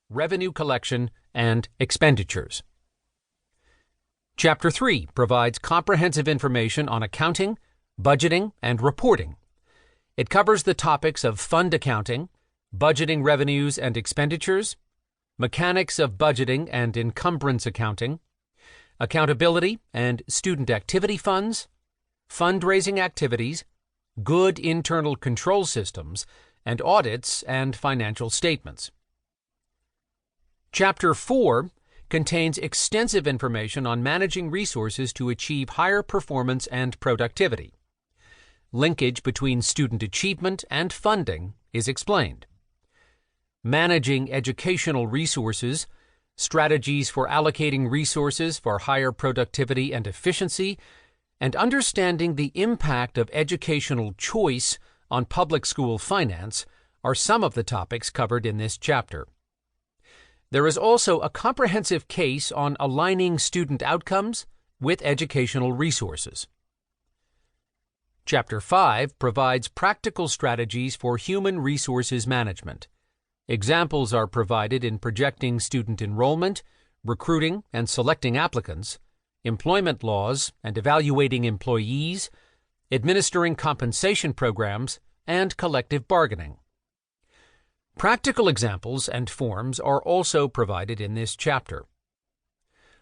revenue collection, and expenditures. Chapter 3 provides comprehensive information on accounting, budgeting, and reporting. It covers the topics of fund accounting, budgeting revenues and expenditures, mechanics of budgeting and encumbrance accounting, accountability and student activity funds, fundraising activities, good internal control systems, and audits and financial statements. Chapter 4 contains extensive information on managing resources to achieve higher performance and productivity. Linkage between student achievement and funding is explained. Managing educational resources, strategies for allocating resources for higher productivity and efficiency, and understanding the impact of educational choice on public school finance are some of the topics covered in this chapter. There is also a comprehensive case on aligning student outcomes with educational resources. Chapter 5 provides practical strategies for human resources management. Examples are provided in projecting student enrollment, recruiting and selecting applicants, employment laws and evaluating employees, administering compensation programs, and collective bargaining. Practical examples and forms are also provided in this chapter.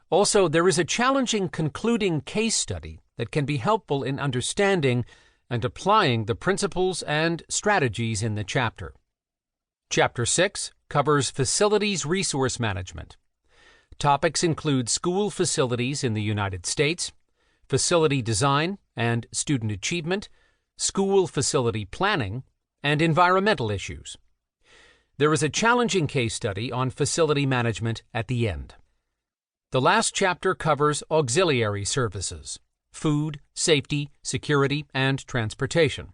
Also, there is a challenging concluding case study that can be helpful in understanding and applying the principles and strategies in the chapter. Chapter 6 covers facilities resource management. Topics include school facilities in the United States, facility design and student achievement, school facility planning, and environmental issues. There is a challenging case study on facility management at the end. The last chapter covers auxiliary services, food, safety, security, and transportation,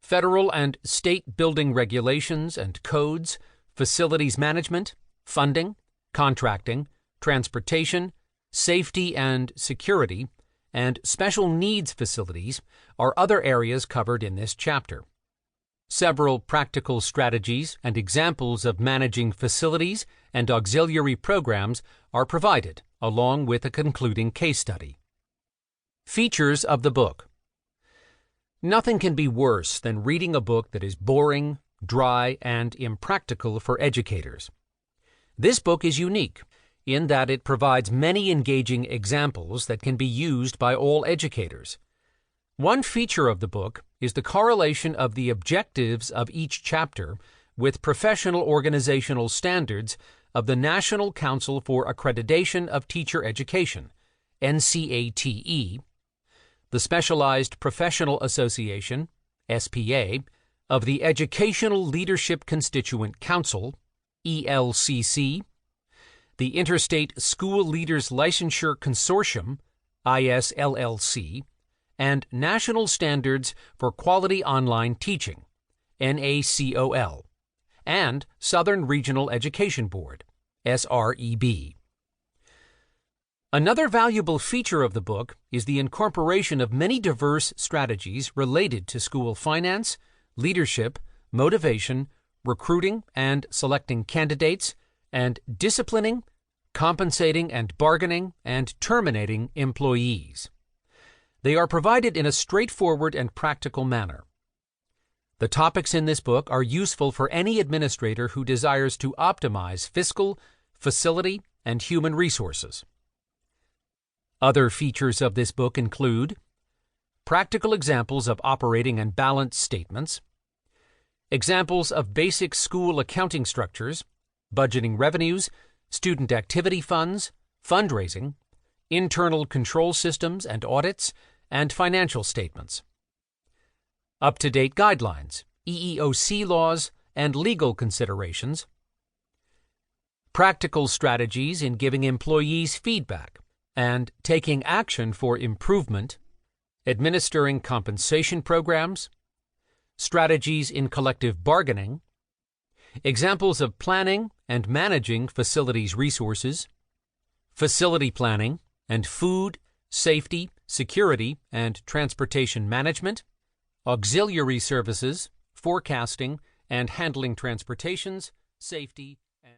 federal and state building regulations and codes, facilities management, funding, contracting, transportation, safety and security, and special needs facilities are other areas covered in this chapter. Several practical strategies and examples of managing facilities and auxiliary programs are provided, along with a concluding case study. Features of the book. Nothing can be worse than reading a book that is boring, dry, and impractical for educators. This book is unique in that it provides many engaging examples that can be used by all educators. One feature of the book is the correlation of the objectives of each chapter with professional organizational standards of the National Council for Accreditation of Teacher Education, NCATE, the Specialized Professional Association, SPA, of the Educational Leadership Constituent Council, ELCC, the Interstate School Leaders Licensure Consortium, ISLLC, and National Standards for Quality Online Teaching, NACOL, and Southern Regional Education Board, SREB. Another valuable feature of the book is the incorporation of many diverse strategies related to school finance, leadership, motivation, recruiting and selecting candidates, and disciplining, compensating and bargaining, and terminating employees. They are provided in a straightforward and practical manner. The topics in this book are useful for any administrator who desires to optimize fiscal, facility, and human resources. Other features of this book include practical examples of operating and balance statements, examples of basic school accounting structures, budgeting revenues, student activity funds, fundraising, internal control systems and audits, and financial statements. Up-to-date guidelines, EEOC laws, and legal considerations. Practical strategies in giving employees feedback and taking action for improvement. Administering compensation programs. Strategies in collective bargaining. Examples of planning and managing facilities resources. Facility planning and food, safety, security, and transportation management, auxiliary services, forecasting, and handling transportations, safety,